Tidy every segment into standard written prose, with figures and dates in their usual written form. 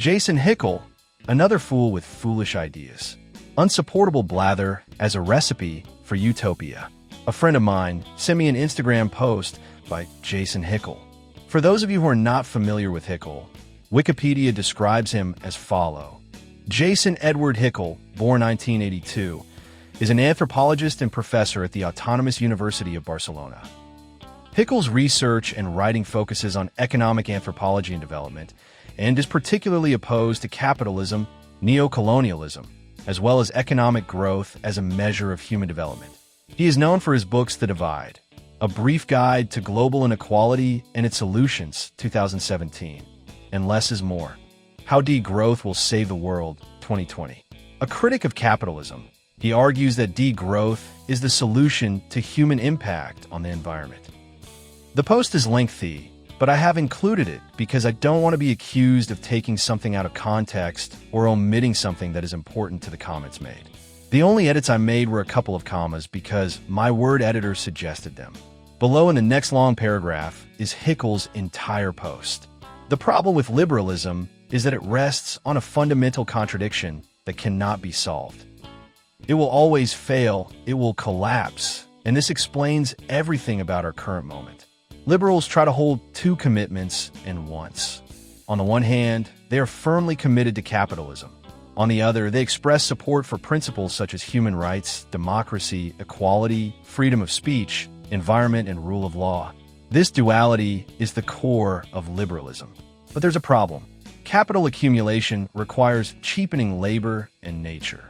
Jason Hickel, another fool with foolish ideas. Unsupportable blather as a recipe for utopia. A friend of mine sent me an Instagram post by Jason Hickel. For those of you who are not familiar with Hickel, Wikipedia describes him as follows. Jason Edward Hickel, born 1982, is an anthropologist and professor at the Autonomous University of Barcelona. Hickel's research and writing focuses on economic anthropology and development, and is particularly opposed to capitalism, neocolonialism, as well as economic growth as a measure of human development. He is known for his books The Divide, A Brief Guide to Global Inequality and Its Solutions, 2017, and Less is More, How Degrowth Will Save the World, 2020. A critic of capitalism, he argues that degrowth is the solution to human impact on the environment. The post is lengthy, but I have included it because I don't want to be accused of taking something out of context or omitting something that is important to the comments made. The only edits I made were a couple of commas because my word editor suggested them. Below in the next long paragraph is Hickel's entire post. The problem with liberalism is that it rests on a fundamental contradiction that cannot be solved. It will always fail, it will collapse, and this explains everything about our current moment. Liberals try to hold two commitments in once. On the one hand, they are firmly committed to capitalism. On the other, they express support for principles such as human rights, democracy, equality, freedom of speech, environment, and rule of law. This duality is the core of liberalism. But there's a problem. Capital accumulation requires cheapening labor and nature.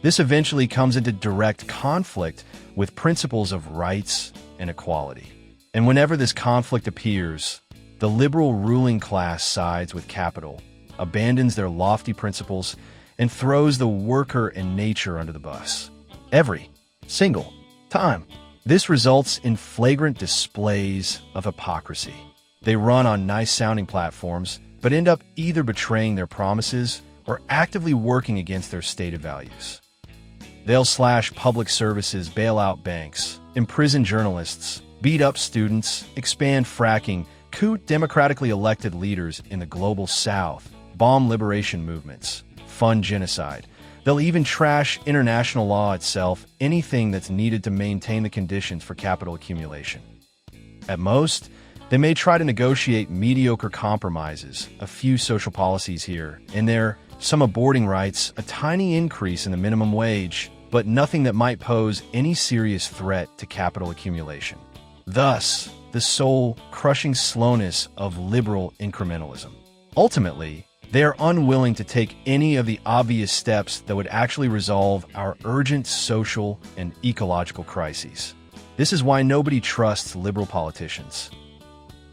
This eventually comes into direct conflict with principles of rights and equality. And whenever this conflict appears, the liberal ruling class sides with capital, abandons their lofty principles, and throws the worker and nature under the bus. Every single time. This results in flagrant displays of hypocrisy. They run on nice-sounding platforms, but end up either betraying their promises or actively working against their stated values. They'll slash public services, bail out banks, imprison journalists, beat up students, expand fracking, coup democratically elected leaders in the global south, bomb liberation movements, fund genocide. They'll even trash international law itself, anything that's needed to maintain the conditions for capital accumulation. At most, they may try to negotiate mediocre compromises, a few social policies here and there, some aborting rights, a tiny increase in the minimum wage, but nothing that might pose any serious threat to capital accumulation. Thus, the soul-crushing slowness of liberal incrementalism. Ultimately, they are unwilling to take any of the obvious steps that would actually resolve our urgent social and ecological crises. This is why nobody trusts liberal politicians.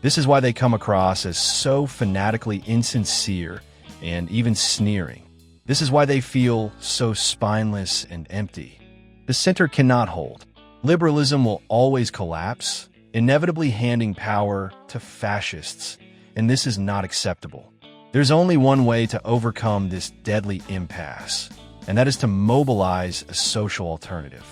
This is why they come across as so fanatically insincere and even sneering. This is why they feel so spineless and empty. The center cannot hold. Liberalism will always collapse, inevitably handing power to fascists, and this is not acceptable. There's only one way to overcome this deadly impasse, and that is to mobilize a social alternative.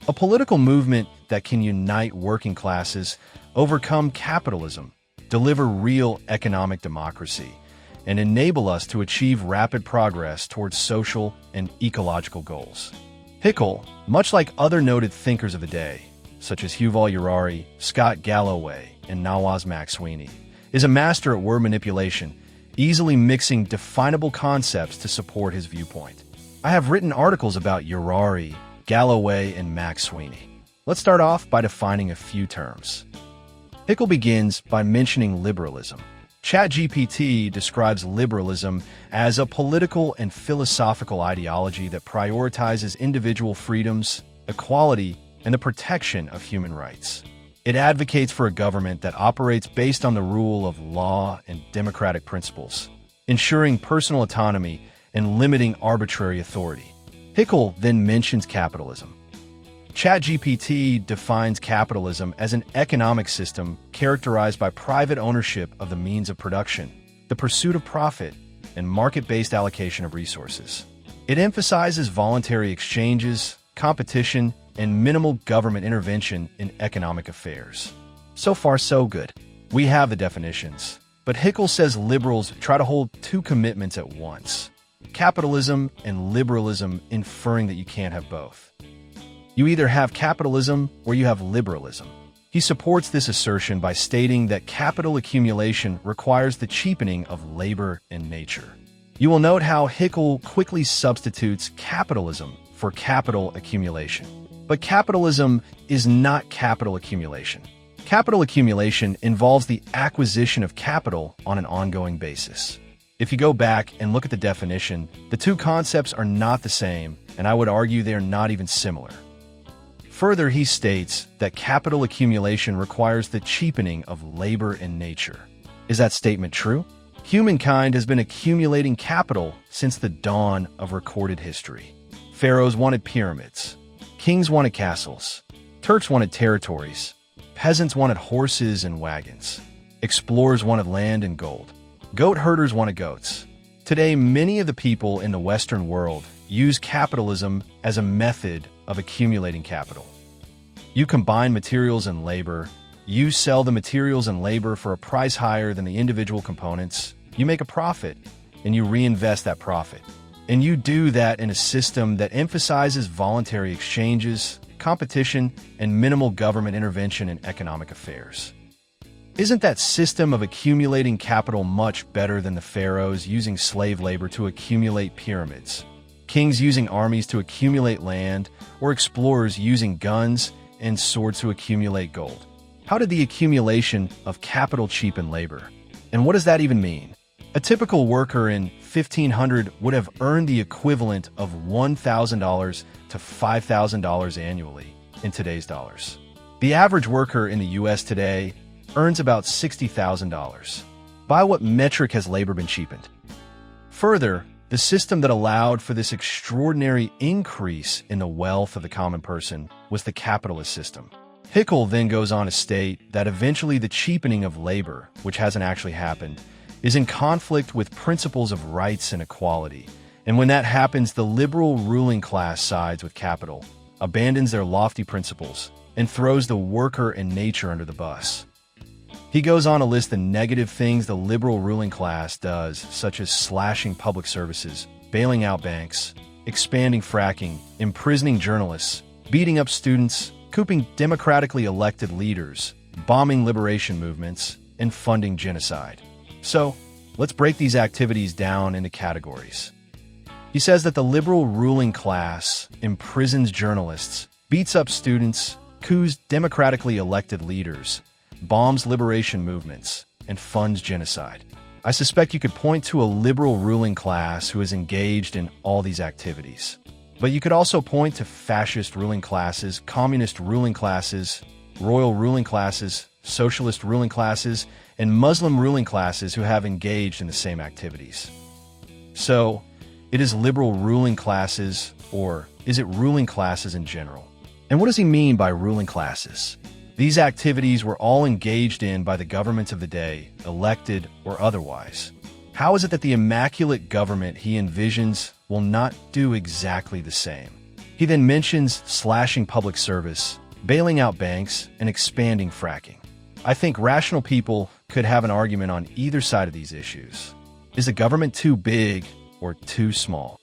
A political movement that can unite working classes, overcome capitalism, deliver real economic democracy, and enable us to achieve rapid progress towards social and ecological goals. Hickel, much like other noted thinkers of the day, such as Yuval Harari, Scott Galloway, and Nawaz Maxwini, is a master at word manipulation, easily mixing definable concepts to support his viewpoint. I have written articles about Harari, Galloway, and Maxwini. Let's start off by defining a few terms. Hickel begins by mentioning liberalism. ChatGPT describes liberalism as a political and philosophical ideology that prioritizes individual freedoms, equality, and the protection of human rights. It advocates for a government that operates based on the rule of law and democratic principles, ensuring personal autonomy and limiting arbitrary authority. Hickel then mentions capitalism. ChatGPT defines capitalism as an economic system characterized by private ownership of the means of production, the pursuit of profit, and market-based allocation of resources. It emphasizes voluntary exchanges, competition, and minimal government intervention in economic affairs. So far, so good. We have the definitions. But Hickel says liberals try to hold two commitments at once: capitalism and liberalism, inferring that you can't have both. You either have capitalism or you have liberalism. He supports this assertion by stating that capital accumulation requires the cheapening of labor and nature. You will note how Hickel quickly substitutes capitalism for capital accumulation. But capitalism is not capital accumulation. Capital accumulation involves the acquisition of capital on an ongoing basis. If you go back and look at the definition, the two concepts are not the same, and I would argue they are not even similar. Further, he states that capital accumulation requires the cheapening of labor and nature. Is that statement true? Humankind has been accumulating capital since the dawn of recorded history. Pharaohs wanted pyramids. Kings wanted castles. Turks wanted territories. Peasants wanted horses and wagons. Explorers wanted land and gold. Goat herders wanted goats. Today, many of the people in the Western world use capitalism as a method of accumulating capital. You combine materials and labor. You sell the materials and labor for a price higher than the individual components. You make a profit, and you reinvest that profit. And you do that in a system that emphasizes voluntary exchanges, competition, and minimal government intervention in economic affairs. Isn't that system of accumulating capital much better than the pharaohs using slave labor to accumulate pyramids, kings using armies to accumulate land, or explorers using guns and swords to accumulate gold? How did the accumulation of capital cheapen labor? And what does that even mean? A typical worker in 1500 would have earned the equivalent of $1,000 to $5,000 annually in today's dollars. The average worker in the U.S. today earns about $60,000. By what metric has labor been cheapened? Further, the system that allowed for this extraordinary increase in the wealth of the common person was the capitalist system. Hickel then goes on to state that eventually the cheapening of labor, which hasn't actually happened, is in conflict with principles of rights and equality. And when that happens, the liberal ruling class sides with capital, abandons their lofty principles, and throws the worker and nature under the bus. He goes on to list the negative things the liberal ruling class does, such as slashing public services, bailing out banks, expanding fracking, imprisoning journalists, beating up students, cooping democratically elected leaders, bombing liberation movements, and funding genocide. So, let's break these activities down into categories. He says that the liberal ruling class imprisons journalists, beats up students, coups democratically elected leaders, bombs liberation movements, and funds genocide. I suspect you could point to a liberal ruling class who is engaged in all these activities. But you could also point to fascist ruling classes, communist ruling classes, royal ruling classes, socialist ruling classes, and Muslim ruling classes who have engaged in the same activities. So, it is liberal ruling classes, or is it ruling classes in general? And what does he mean by ruling classes? These activities were all engaged in by the governments of the day, elected or otherwise. How is it that the immaculate government he envisions will not do exactly the same? He then mentions slashing public service, bailing out banks, and expanding fracking. I think rational people could have an argument on either side of these issues. Is the government too big or too small?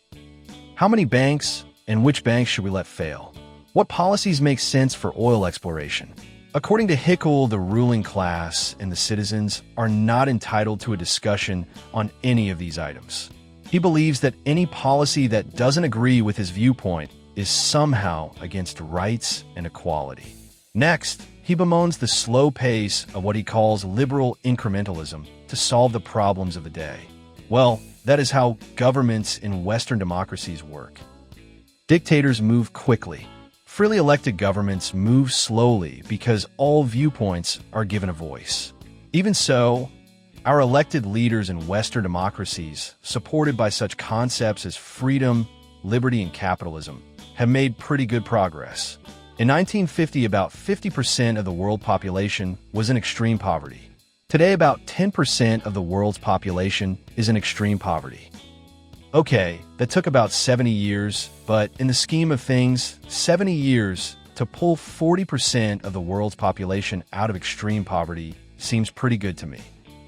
How many banks and which banks should we let fail? What policies make sense for oil exploration? According to Hickel, the ruling class and the citizens are not entitled to a discussion on any of these items. He believes that any policy that doesn't agree with his viewpoint is somehow against rights and equality. Next, he bemoans the slow pace of what he calls liberal incrementalism to solve the problems of the day. Well, that is how governments in Western democracies work. Dictators move quickly. Freely elected governments move slowly because all viewpoints are given a voice. Even so, our elected leaders in Western democracies, supported by such concepts as freedom, liberty, and capitalism, have made pretty good progress. In 1950, about 50% of the world population was in extreme poverty. Today, about 10% of the world's population is in extreme poverty. Okay, that took about 70 years, but in the scheme of things, 70 years to pull 40% of the world's population out of extreme poverty seems pretty good to me.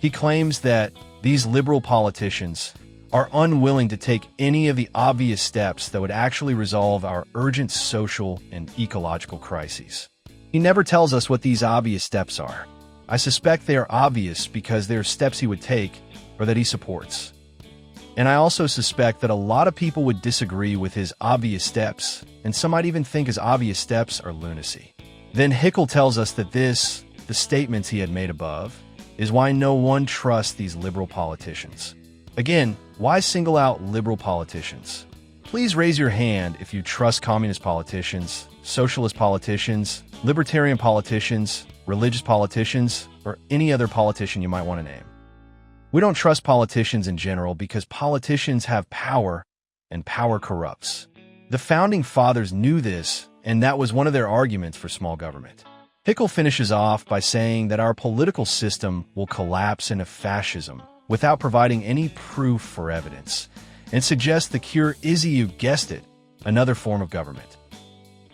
He claims that these liberal politicians are unwilling to take any of the obvious steps that would actually resolve our urgent social and ecological crises. He never tells us what these obvious steps are. I suspect they are obvious because they are steps he would take or that he supports. And I also suspect that a lot of people would disagree with his obvious steps, and some might even think his obvious steps are lunacy. Then Hickel tells us that the statements he had made above, is why no one trusts these liberal politicians. Again, why single out liberal politicians? Please raise your hand if you trust communist politicians, socialist politicians, libertarian politicians, religious politicians, or any other politician you might want to name. We don't trust politicians in general because politicians have power, and power corrupts. The Founding Fathers knew this, and that was one of their arguments for small government. Hickel finishes off by saying that our political system will collapse into fascism without providing any proof or evidence, and suggests the cure is, you guessed it, another form of government.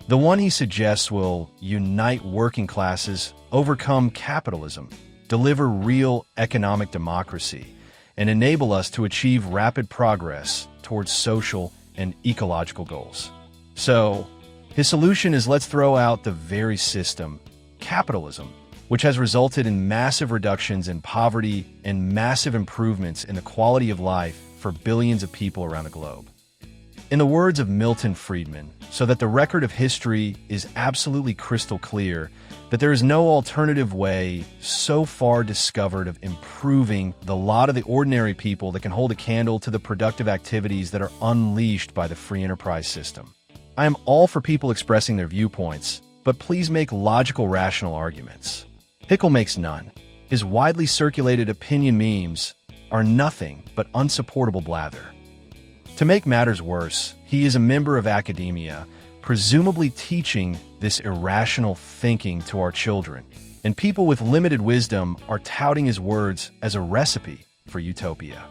The one he suggests will unite working classes, overcome capitalism, deliver real economic democracy, and enable us to achieve rapid progress towards social and ecological goals. So, his solution is let's throw out the very system, capitalism, which has resulted in massive reductions in poverty and massive improvements in the quality of life for billions of people around the globe. In the words of Milton Friedman, so that the record of history is absolutely crystal clear, that there is no alternative way so far discovered of improving the lot of the ordinary people that can hold a candle to the productive activities that are unleashed by the free enterprise system. I am all for people expressing their viewpoints, but please make logical, rational arguments. Hickel makes none. His widely circulated opinion memes are nothing but unsupportable blather. To make matters worse, he is a member of academia, presumably teaching this irrational thinking to our children, and people with limited wisdom are touting his words as a recipe for utopia.